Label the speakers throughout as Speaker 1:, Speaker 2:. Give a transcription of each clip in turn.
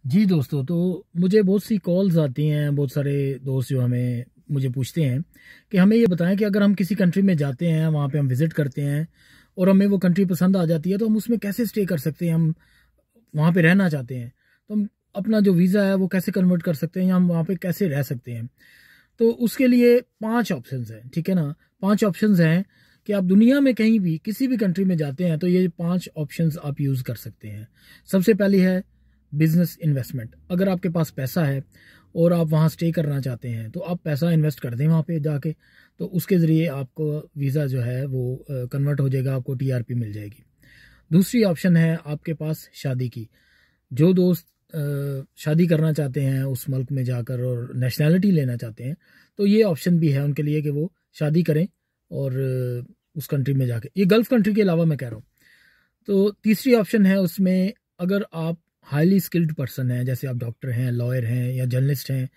Speaker 1: जी दोस्तों, तो मुझे बहुत सी कॉल्स आती हैं, बहुत सारे दोस्त जो हमें मुझे पूछते हैं कि हमें ये बताएं कि अगर हम किसी कंट्री में जाते हैं, वहाँ पे हम विज़िट करते हैं और हमें वो कंट्री पसंद आ जाती है, तो हम उसमें कैसे स्टे कर सकते हैं। हम वहाँ पे रहना चाहते हैं, तो हम अपना जो वीज़ा है वो कैसे कन्वर्ट कर सकते हैं या हम वहाँ पे कैसे रह सकते हैं। तो उसके लिए 5 ऑप्शंस हैं, ठीक है ना। 5 ऑप्शंस हैं कि आप दुनिया में कहीं भी किसी भी कंट्री में जाते हैं तो ये 5 ऑप्शंस आप यूज़ कर सकते हैं। सबसे पहली है बिजनेस इन्वेस्टमेंट। अगर आपके पास पैसा है और आप वहाँ स्टे करना चाहते हैं तो आप पैसा इन्वेस्ट कर दें वहाँ पे जाके, तो उसके ज़रिए आपको वीज़ा जो है वो कन्वर्ट हो जाएगा, आपको टीआरपी मिल जाएगी। दूसरी ऑप्शन है आपके पास शादी की। जो दोस्त शादी करना चाहते हैं उस मुल्क में जाकर और नेशनैलिटी लेना चाहते हैं, तो ये ऑप्शन भी है उनके लिए कि वो शादी करें और उस कंट्री में जाके, ये गल्फ़ कंट्री के अलावा मैं कह रहा हूँ। तो तीसरी ऑप्शन है उसमें, अगर आप हाईली स्किल्ड पर्सन हैं, जैसे आप डॉक्टर हैं, लॉयर हैं या जर्नलिस्ट हैं,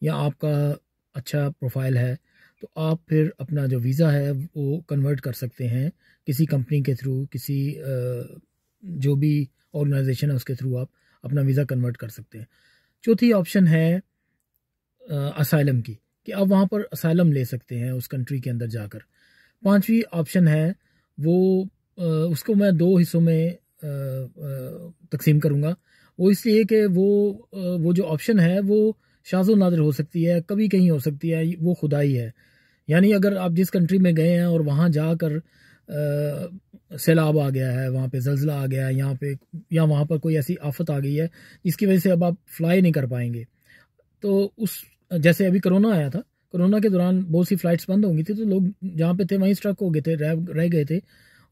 Speaker 1: या आपका अच्छा प्रोफाइल है, तो आप फिर अपना जो वीज़ा है वो कन्वर्ट कर सकते हैं किसी कंपनी के थ्रू, किसी जो भी ऑर्गेनाइजेशन है उसके थ्रू आप अपना वीज़ा कन्वर्ट कर सकते हैं। चौथी ऑप्शन है असाइलम की, कि आप वहाँ पर असाइलम ले सकते हैं उस कंट्री के अंदर जाकर। पांचवी ऑप्शन है वो उसको मैं दो हिस्सों में तकसीम करूँगा। वो इसलिए कि वो जो ऑप्शन है वो शाज़ो नादिर हो सकती है, कभी कहीं हो सकती है, वो खुदाई है। यानी अगर आप जिस कंट्री में गए हैं और वहाँ जाकर सैलाब आ गया है, वहाँ पे ज़ल्ज़ला आ गया है, यहाँ पे या वहाँ पर कोई ऐसी आफत आ गई है जिसकी वजह से अब आप फ्लाई नहीं कर पाएंगे, तो उस जैसे अभी कोरोना आया था, कोरोना के दौरान बहुत सी फ़्लाइट्स बंद हो गई थी, तो लोग जहाँ पे थे वहीं स्ट्रक हो गए थे, रह गए थे,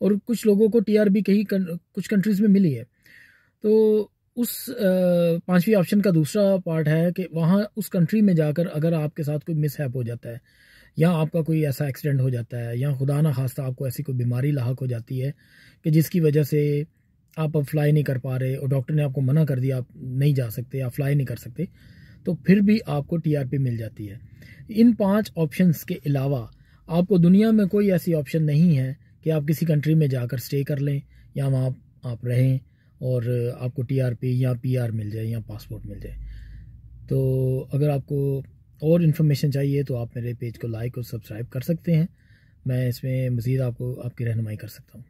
Speaker 1: और कुछ लोगों को टीआरबी कुछ कंट्रीज़ में मिली है। तो उस पांचवी ऑप्शन का दूसरा पार्ट है कि वहाँ उस कंट्री में जाकर अगर आपके साथ कोई मिसहैप हो जाता है, या आपका कोई ऐसा एक्सीडेंट हो जाता है, या खुदा ना खास्ता आपको ऐसी कोई बीमारी लाहक हो जाती है कि जिसकी वजह से आप अब फ्लाई नहीं कर पा रहे और डॉक्टर ने आपको मना कर दिया, आप नहीं जा सकते, आप फ्लाई नहीं कर सकते, तो फिर भी आपको टीआरपी मिल जाती है। इन 5 ऑप्शंस के अलावा आपको दुनिया में कोई ऐसी ऑप्शन नहीं है कि आप किसी कंट्री में जाकर स्टे कर लें या वहाँ आप रहें और आपको टीआरपी या पीआर मिल जाए या पासपोर्ट मिल जाए। तो अगर आपको और इन्फॉर्मेशन चाहिए तो आप मेरे पेज को लाइक और सब्सक्राइब कर सकते हैं। मैं इसमें मज़ीद आपको आपकी रहनुमाई कर सकता हूँ।